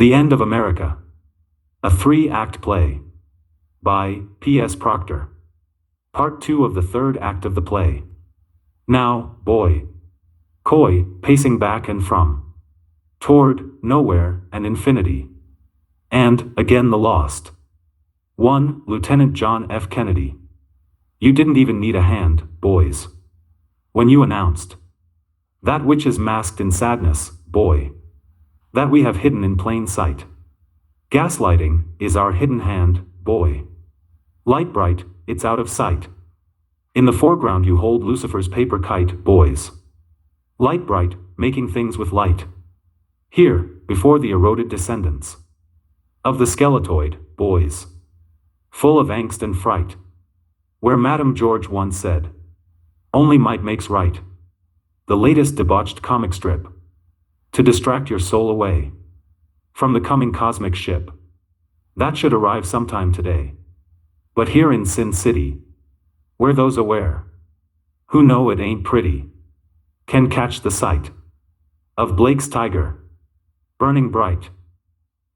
The End of America. A three-act play. By P.S. Proctor. Part 2 of the third act of the play. Now, boy. Coy, pacing back and from. Toward, nowhere, and infinity. And, again the lost. 1. Lieutenant John F. Kennedy. You didn't even need a hand, boys. When you announced. That which is masked in sadness, boy. That we have hidden in plain sight. Gaslighting is our hidden hand, boy. Light bright, it's out of sight. In the foreground you hold Lucifer's paper kite, boys. Light bright, making things with light. Here, before the eroded descendants of the skeletoid, boys. Full of angst and fright. Where Madame George once said, only might makes right. The latest debauched comic strip. To distract your soul away from the coming cosmic ship. That should arrive sometime today. But here in Sin City, where those aware, who know it ain't pretty, can catch the sight of Blake's Tiger, burning bright.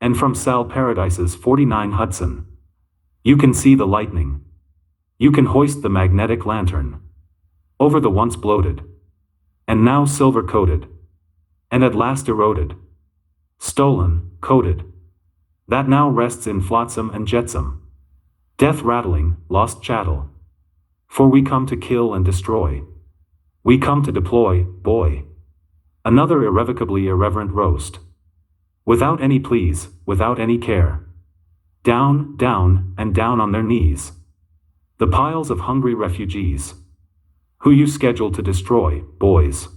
And from Sal Paradise's 49 Hudson, you can see the lightning. You can hoist the magnetic lantern over the once bloated, and now silver-coated, and at last eroded, stolen, coated, that now rests in flotsam and jetsam, death-rattling, lost chattel. For we come to kill and destroy. We come to deploy, boy. Another irrevocably irreverent roast. Without any pleas, without any care. Down, down, and down on their knees. The piles of hungry refugees. Who you scheduled to destroy, boys.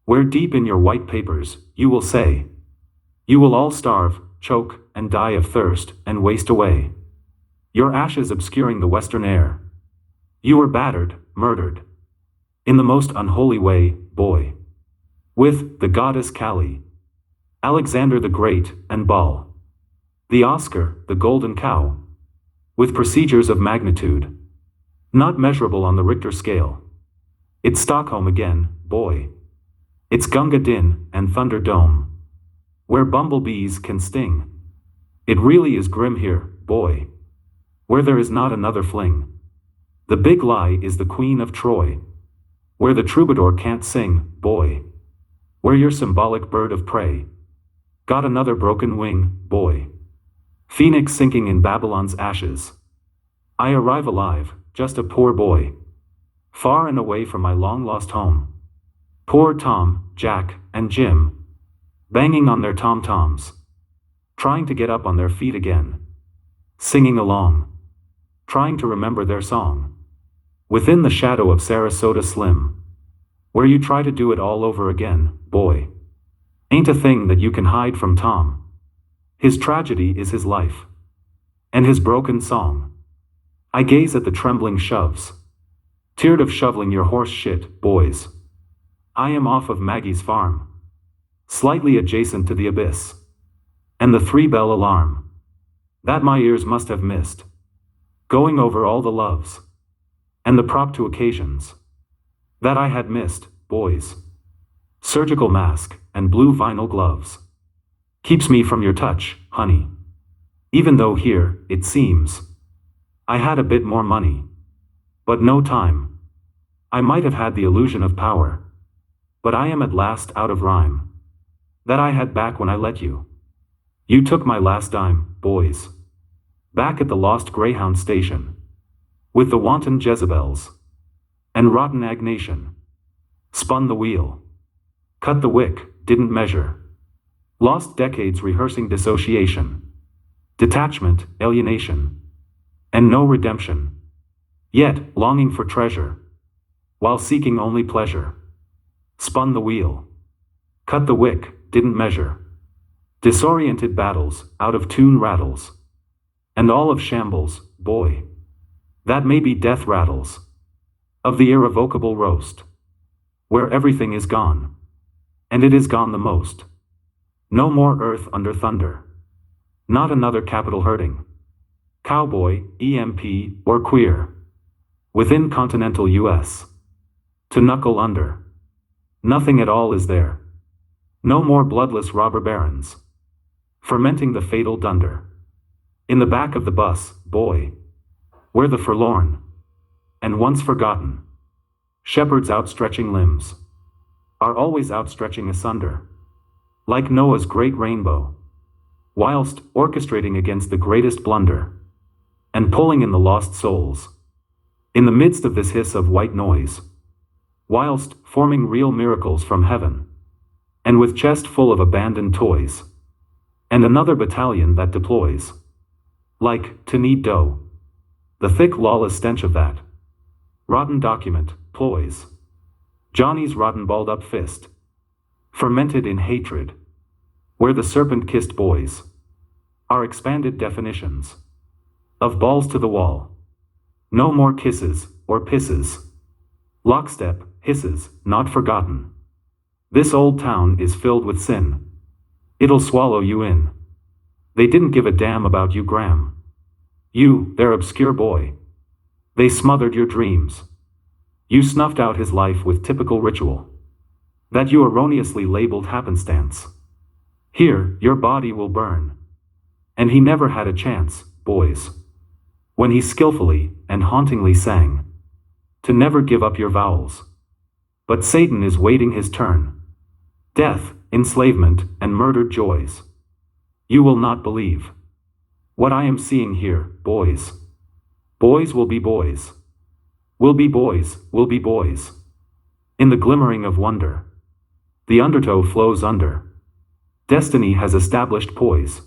Where deep in your white papers, you will say, you will all starve, choke, and die of thirst, and waste away. Your ashes obscuring the western air. You were battered, murdered. In the most unholy way, boy. With the goddess Kali, Alexander the Great, and Baal. The Oscar, the golden cow. With procedures of magnitude. Not measurable on the Richter scale. It's Stockholm again, boy. It's Gunga Din and Thunder Dome. Where bumblebees can sting. It really is grim here, boy. Where there is not another fling. The big lie is the Queen of Troy. Where the troubadour can't sing, boy. Where your symbolic bird of prey got another broken wing, boy. Phoenix sinking in Babylon's ashes. I arrive alive, just a poor boy. Far and away from my long-lost home. Poor Tom, Jack, and Jim. Banging on their tom-toms. Trying to get up on their feet again. Singing along. Trying to remember their song. Within the shadow of Sarasota Slim. Where you try to do it all over again, boy. Ain't a thing that you can hide from Tom. His tragedy is his life. And his broken song. I gaze at the trembling shoves. Tired of shoveling your horse shit, boys. I am off of Maggie's farm. Slightly adjacent to the abyss. And the 3-bell alarm. That my ears must have missed. Going over all the loves. And the prop to occasions. That I had missed, boys. Surgical mask and blue vinyl gloves. Keeps me from your touch, honey. Even though here, it seems, I had a bit more money. But no time. I might have had the illusion of power. But I am at last out of rhyme. That I had back when I let you. You took my last dime, boys. Back at the lost Greyhound station. With the wanton Jezebels. And rotten Agnation. Spun the wheel. Cut the wick, didn't measure. Lost decades rehearsing dissociation. Detachment, alienation. And no redemption. Yet, longing for treasure. While seeking only pleasure. Spun the wheel. Cut the wick, didn't measure. Disoriented battles, out of tune rattles. And all of shambles, boy. That may be death rattles. Of the irrevocable roast. Where everything is gone. And it is gone the most. No more earth under thunder. Not another capital hurting. Cowboy, EMP, or queer. Within continental US. To knuckle under. Nothing at all is there. No more bloodless robber barons. fermenting the fatal dunder. In the back of the bus, boy, where the forlorn, and once forgotten, shepherds outstretching limbs, are always outstretching asunder, like Noah's great rainbow, whilst orchestrating against the greatest blunder, and pulling in the lost souls. In the midst of this hiss of white noise, whilst forming real miracles from heaven, and with chest full of abandoned toys, and another battalion that deploys, like to knead dough, the thick lawless stench of that rotten document, ploys, Johnny's rotten balled up fist, fermented in hatred, where the serpent kissed boys, are expanded definitions of balls to the wall. No more kisses or pisses. Lockstep, hisses, not forgotten. This old town is filled with sin. It'll swallow you in. They didn't give a damn about you, Graham. You, their obscure boy. They smothered your dreams. You snuffed out his life with typical ritual that you erroneously labeled happenstance. Here, your body will burn. And he never had a chance, boys, when he skillfully and hauntingly sang, to never give up your vowels. But Satan is waiting his turn. Death, enslavement, and murdered joys. You will not believe what I am seeing here, boys. Boys will be boys. Will be boys, will be boys. In the glimmering of wonder, the undertow flows under. Destiny has established poise.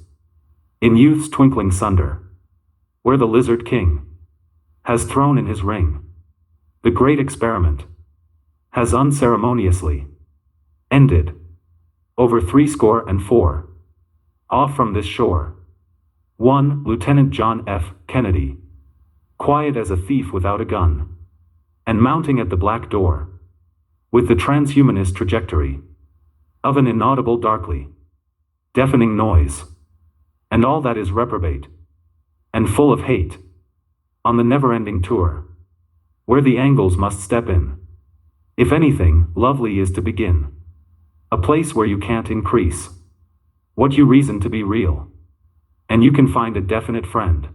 In youth's twinkling sunder, where the lizard king has thrown in his ring, the great experiment has unceremoniously ended. Over 64. Off from this shore, one Lieutenant John F. Kennedy, quiet as a thief without a gun, and mounting at the black door, with the transhumanist trajectory of an inaudible darkly deafening noise, and all that is reprobate and full of hate, on the never-ending tour, where the angles must step in. If anything lovely is to begin, a place where you can't increase what you reason to be real, and you can find a definite friend,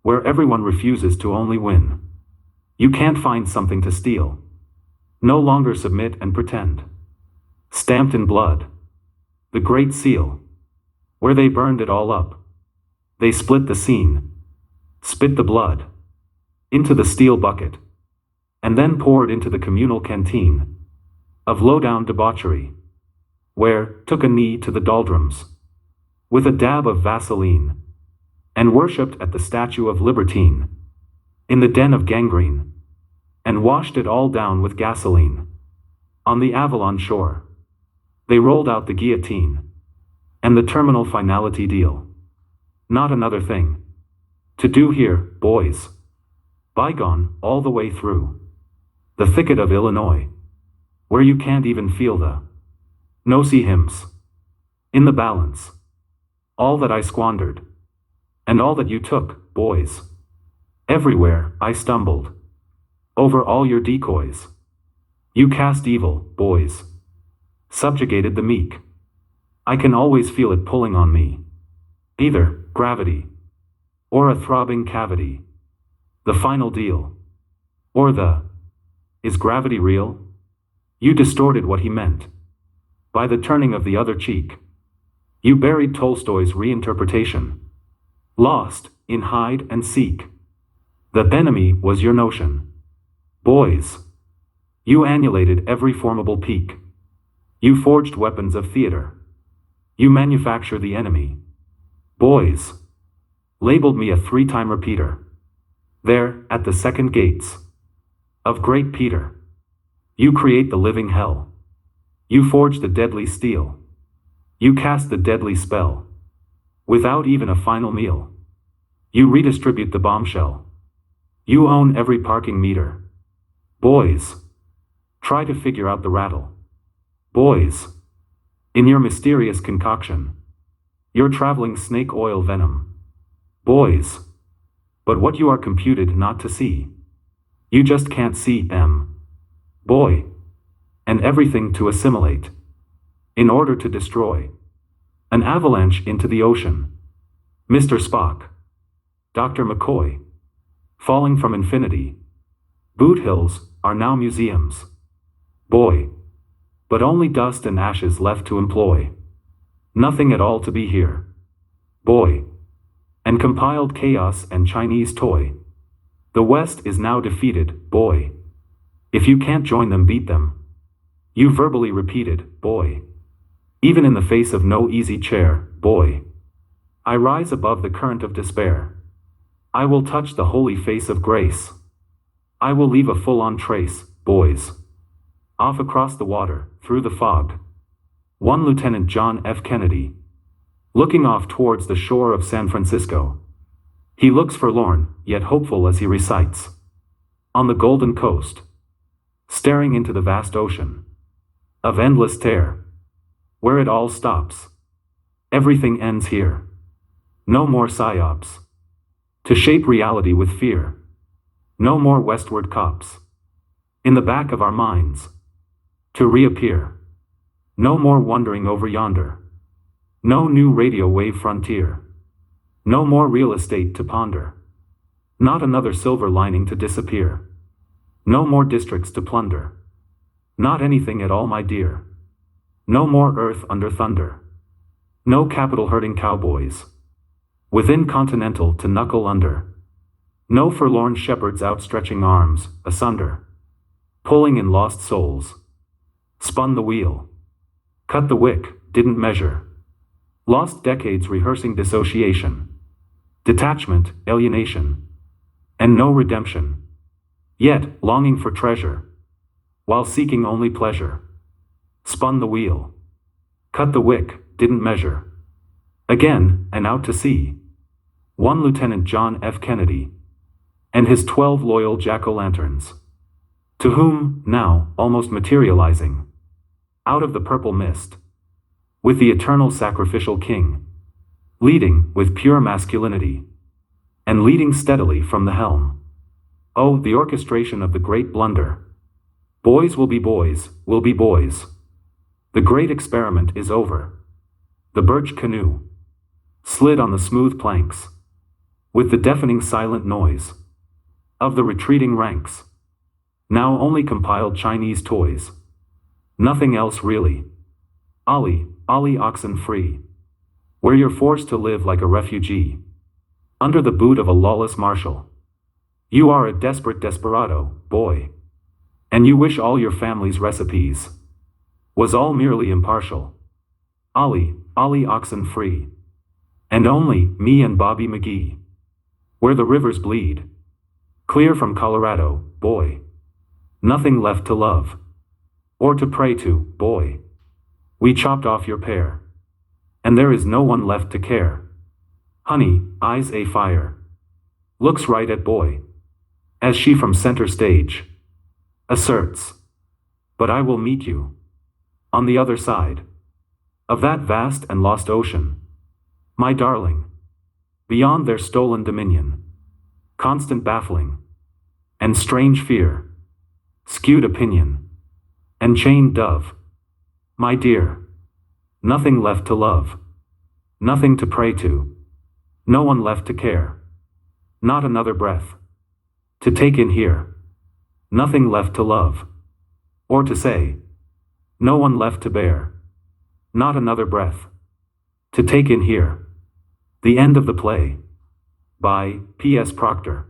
where everyone refuses to only win. You can't find something to steal. No longer submit and pretend. Stamped in blood, the Great Seal, where they burned it all up. They split the scene, spit the blood into the steel bucket, and then poured into the communal canteen of low-down debauchery, where took a knee to the doldrums with a dab of Vaseline, and worshipped at the statue of Libertine in the den of gangrene, and washed it all down with gasoline. On the Avalon shore, they rolled out the guillotine and the terminal finality deal. Not another thing to do here, boys. Bygone all the way through the thicket of Illinois, where you can't even feel the no-see hymns in the balance. All that I squandered, and all that you took, boys. Everywhere I stumbled over all your decoys. You cast evil, boys. Subjugated the meek. I can always feel it pulling on me. Either gravity, or a throbbing cavity. The final deal. Or is gravity real? You distorted what he meant by the turning of the other cheek. You buried Tolstoy's reinterpretation. Lost in hide and seek. The enemy was your notion. Boys. You annulated every formable peak. You forged weapons of theater. You manufacture the enemy. Boys. Labeled me a 3-time repeater. There, at the second gates of Great Peter. You create the living hell. You forge the deadly steel. You cast the deadly spell. Without even a final meal. You redistribute the bombshell. You own every parking meter. Boys. Try to figure out the rattle. Boys. In your mysterious concoction. You're traveling snake oil venom. Boys. But what you are computed not to see. You just can't see boy. And everything to assimilate. In order to destroy. An avalanche into the ocean. Mr. Spock. Dr. McCoy. Falling from infinity. Boot Hills are now museums. Boy. But only dust and ashes left to employ. Nothing at all to be here. Boy. And compiled chaos and Chinese toy. The West is now defeated, boy. If you can't join them, beat them. You verbally repeated, boy. Even in the face of no easy chair, boy. I rise above the current of despair. I will touch the holy face of grace. I will leave a full-on trace, boys. Off across the water, through the fog. One Lieutenant John F. Kennedy. Looking off towards the shore of San Francisco. He looks forlorn, yet hopeful as he recites. On the Golden Coast. Staring into the vast ocean. Of endless terror. Where it all stops. Everything ends here. No more psyops. To shape reality with fear. No more westward cops. In the back of our minds. To reappear. No more wandering over yonder. No new radio wave frontier. No more real estate to ponder. Not another silver lining to disappear. No more districts to plunder. Not anything at all, my dear. No more earth under thunder. No capital herding cowboys. Within continental to knuckle under. No forlorn shepherds outstretching arms, asunder. Pulling in lost souls. Spun the wheel. Cut the wick, didn't measure. Lost decades rehearsing dissociation. Detachment, alienation. And no redemption. Yet, longing for treasure. While seeking only pleasure. Spun the wheel. Cut the wick, didn't measure. Again, and out to sea. One Lieutenant John F. Kennedy. And his 12 loyal jack-o'-lanterns. To whom, now, almost materializing. Out of the purple mist. With the eternal sacrificial king. Leading with pure masculinity. And leading steadily from the helm. Oh, the orchestration of the great blunder. Boys will be boys, will be boys. The great experiment is over. The birch canoe slid on the smooth planks. With the deafening silent noise of the retreating ranks. Now only compiled Chinese toys. Nothing else really. Ollie oxen free. Where you're forced to live like a refugee. Under the boot of a lawless marshal. You are a desperate desperado, boy. And you wish all your family's recipes was all merely impartial. Ollie oxen free. And only me and Bobby McGee. Where the rivers bleed. Clear from Colorado, boy. Nothing left to love. Or to pray to, boy. We chopped off your pear. And there is no one left to care. Honey, eyes a fire. Looks right at boy. As she from center stage asserts. But I will meet you. On the other side. Of that vast and lost ocean. My darling. Beyond their stolen dominion. Constant baffling. And strange fear. Skewed opinion. And chained dove. My dear. Nothing left to love. Nothing to pray to. No one left to care. Not another breath. To take in here. Nothing left to love. Or to say. No one left to bear. Not another breath. To take in here. The end of the play. By P.S. Proctor.